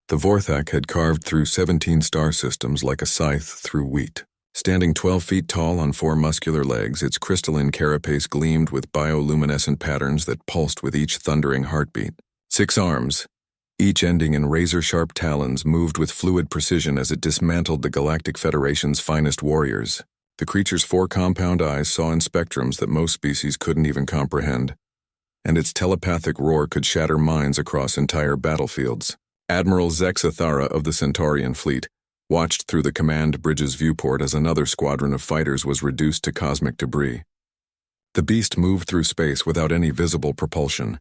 The Vorthak had carved through 17 star systems like a scythe through wheat. Standing 12 feet tall on 4 muscular legs, its crystalline carapace gleamed with bioluminescent patterns that pulsed with each thundering heartbeat. 6 arms, each ending in razor-sharp talons, moved with fluid precision as it dismantled the Galactic Federation's finest warriors. The creature's 4 compound eyes saw in spectrums that most species couldn't even comprehend, and its telepathic roar could shatter minds across entire battlefields. Admiral Zexathara of the Centaurian fleet watched through the command bridge's viewport as another squadron of fighters was reduced to cosmic debris. The beast moved through space without any visible propulsion,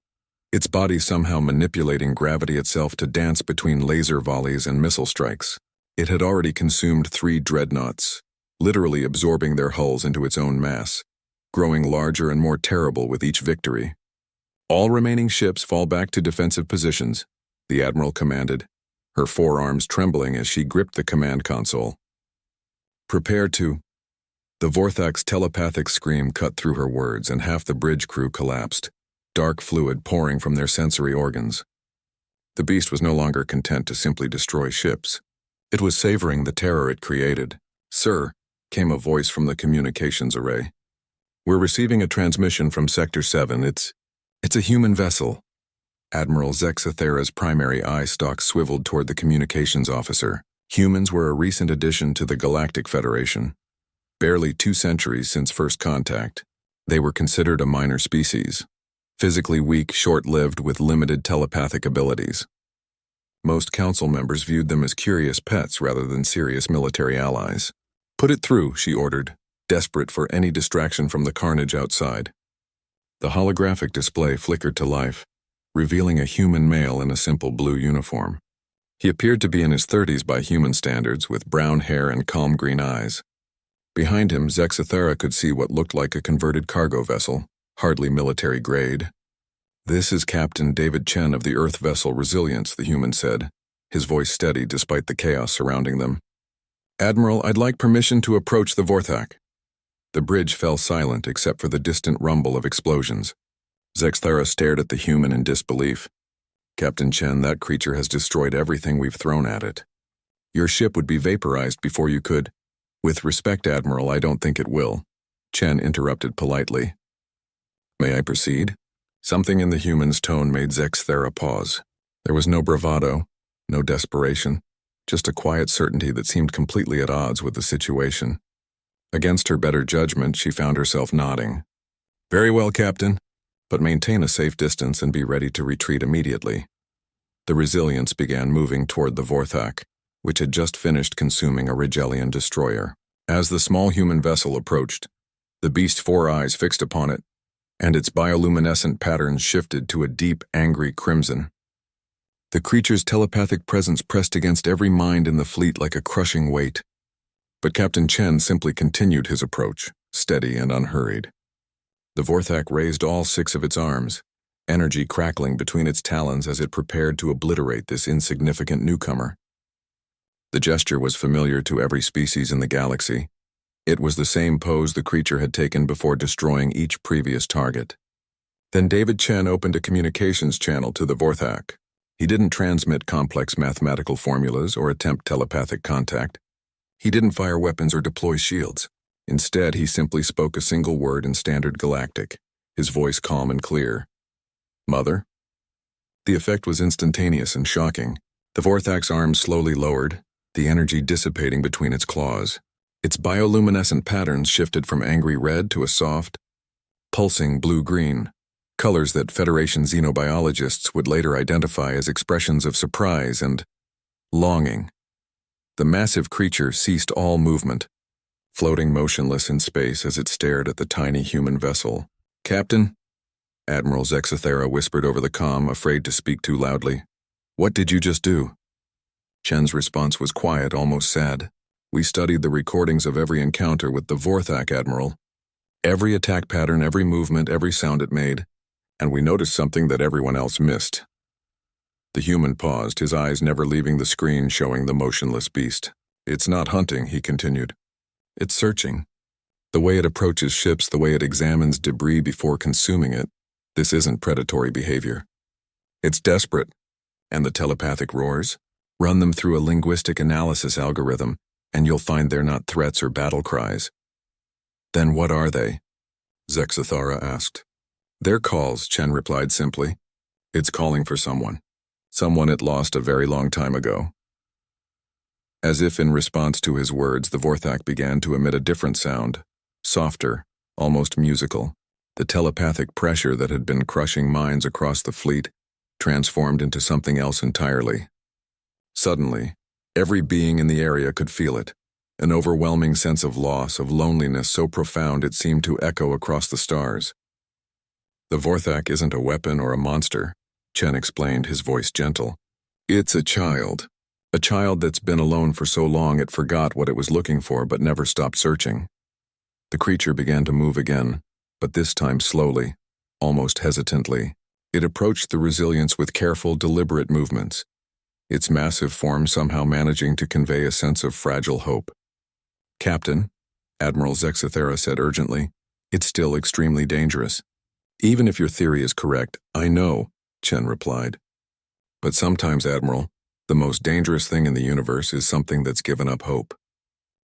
its body somehow manipulating gravity itself to dance between laser volleys and missile strikes. It had already consumed 3 dreadnoughts, literally absorbing their hulls into its own mass, growing larger and more terrible with each victory. "All remaining ships fall back to defensive positions," the Admiral commanded, her forearms trembling as she gripped the command console. "Prepare to—" The Vorthak's telepathic scream cut through her words, and half the bridge crew collapsed, dark fluid pouring from their sensory organs. The beast was no longer content to simply destroy ships. It was savoring the terror it created. "Sir," came a voice from the communications array. "We're receiving a transmission from Sector 7. It's a human vessel." Admiral Zexathara's primary eye stalk swiveled toward the communications officer. Humans were a recent addition to the Galactic Federation. Barely 2 centuries since first contact, they were considered a minor species, physically weak, short-lived, with limited telepathic abilities. Most council members viewed them as curious pets rather than serious military allies. "Put it through," she ordered, desperate for any distraction from the carnage outside. The holographic display flickered to life, revealing a human male in a simple blue uniform. He appeared to be in his 30s by human standards, with brown hair and calm green eyes. Behind him, Zexathara could see what looked like a converted cargo vessel, hardly military grade. "This is Captain David Chen of the Earth vessel Resilience," the human said, his voice steady despite the chaos surrounding them. "Admiral, I'd like permission to approach the Vorthak." The bridge fell silent except for the distant rumble of explosions. Zexathara stared at the human in disbelief. "Captain Chen, that creature has destroyed everything we've thrown at it. Your ship would be vaporized before you could—" "With respect, Admiral, I don't think it will," Chen interrupted politely. "May I proceed?" Something in the human's tone made Zexathara pause. There was no bravado, no desperation, just a quiet certainty that seemed completely at odds with the situation. Against her better judgment, she found herself nodding. "Very well, Captain, but maintain a safe distance and be ready to retreat immediately." The Resilience began moving toward the Vorthak, which had just finished consuming a Rigellian destroyer. As the small human vessel approached, the beast's 4 eyes fixed upon it, and its bioluminescent patterns shifted to a deep, angry crimson. The creature's telepathic presence pressed against every mind in the fleet like a crushing weight. But Captain Chen simply continued his approach, steady and unhurried. The Vorthak raised all 6 of its arms, energy crackling between its talons as it prepared to obliterate this insignificant newcomer. The gesture was familiar to every species in the galaxy. It was the same pose the creature had taken before destroying each previous target. Then David Chen opened a communications channel to the Vorthak. He didn't transmit complex mathematical formulas or attempt telepathic contact. He didn't fire weapons or deploy shields. Instead, he simply spoke a single word in Standard Galactic, his voice calm and clear. "Mother?" The effect was instantaneous and shocking. The Vorthak's arms slowly lowered, the energy dissipating between its claws. Its bioluminescent patterns shifted from angry red to a soft, pulsing blue-green, colors that Federation xenobiologists would later identify as expressions of surprise and longing. The massive creature ceased all movement, floating motionless in space as it stared at the tiny human vessel. "Captain?" Admiral Zexathara whispered over the comm, afraid to speak too loudly. "What did you just do?" Chen's response was quiet, almost sad. "We studied the recordings of every encounter with the Vorthak, Admiral. Every attack pattern, every movement, every sound it made, and we noticed something that everyone else missed." The human paused, his eyes never leaving the screen showing the motionless beast. "It's not hunting," he continued. "It's searching. The way it approaches ships, the way it examines debris before consuming it, this isn't predatory behavior. It's desperate. And the telepathic roars? Run them through a linguistic analysis algorithm, and you'll find they're not threats or battle cries. Then what are they? Zexathara asked. They're calls, Chen replied simply. It's calling for someone. Someone it lost a very long time ago. As if in response to his words, the Vorthak began to emit a different sound, softer, almost musical. The telepathic pressure that had been crushing minds across the fleet transformed into something else entirely. Suddenly, every being in the area could feel it, an overwhelming sense of loss, of loneliness so profound it seemed to echo across the stars. The Vorthak isn't a weapon or a monster, Chen explained, his voice gentle. It's a child that's been alone for so long it forgot what it was looking for but never stopped searching. The creature began to move again, but this time slowly, almost hesitantly. It approached the Resilience with careful, deliberate movements, its massive form somehow managing to convey a sense of fragile hope. Captain, Admiral Zexathara said urgently, it's still extremely dangerous. Even if your theory is correct, I know, Chen replied. But sometimes, Admiral, the most dangerous thing in the universe is something that's given up hope.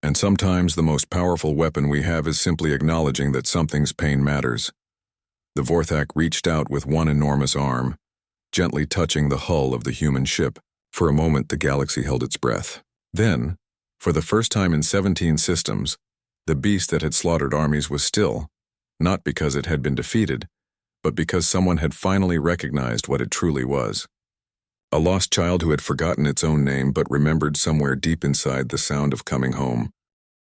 And sometimes the most powerful weapon we have is simply acknowledging that something's pain matters. The Vorthak reached out with one enormous arm, gently touching the hull of the human ship. For a moment, the galaxy held its breath. Then, for the first time in 17 systems, the beast that had slaughtered armies was still, not because it had been defeated, but because someone had finally recognized what it truly was. A lost child who had forgotten its own name but remembered somewhere deep inside the sound of coming home.